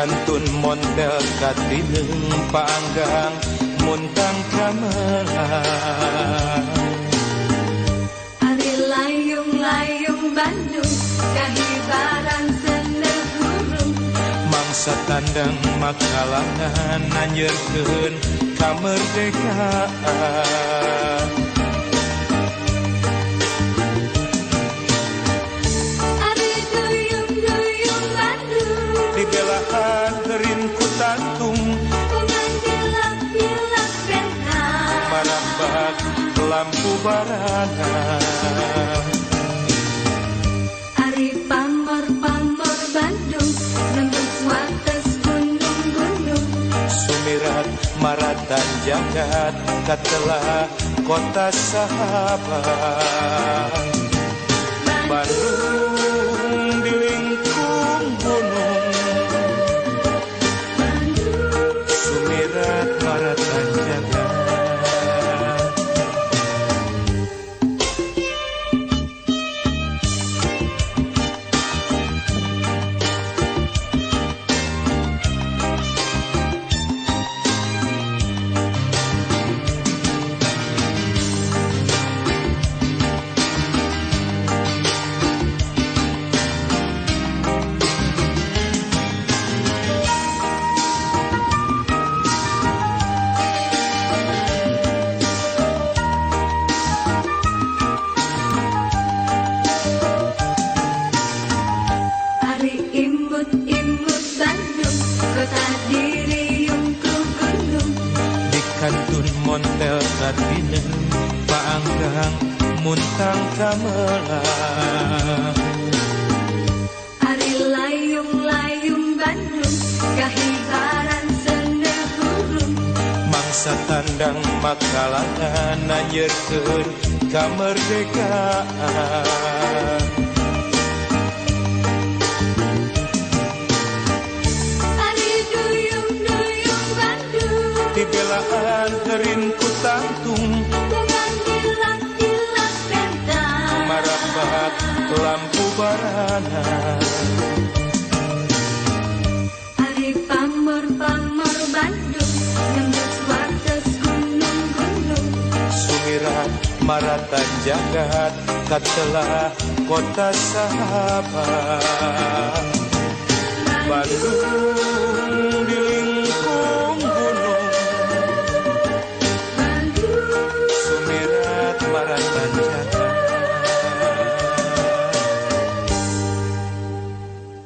kantun montel katineung paanggang muntang gamelan. Ari layung-layung Bandung kahibaran senegurung Mangsa tandang makalangan nanyeurkeun kamerdekaan. Ari duyung-duyung Bandung Dibelaan teurin ku tantung dengan pilak-pilak bentang marambak lampu barana. Ari pamor-pamor Bandung nembus wates gunung-gunung Sumirat maratan jagat katelah kota sahabat. Bandung dilingkung gunung Sumirat maratan jagat. Ari imut-imut Bandung kota diriung ku gunung Di kantun montel katineung paanggang muntang gamelan. Ari layung-layung Bandung kahibaran senegurung Mangsa tandang makalangan nanyeurkeun kamerdekaan. Ari duyung-duyung Bandung Dibelaan teurin ku tantung dengan pilak-pilak bentang marambak lampu barana. Ari pamor-pamor Bandung nembus wates gunung-gunung Sumirat maratan jagat katelah kota sahabat.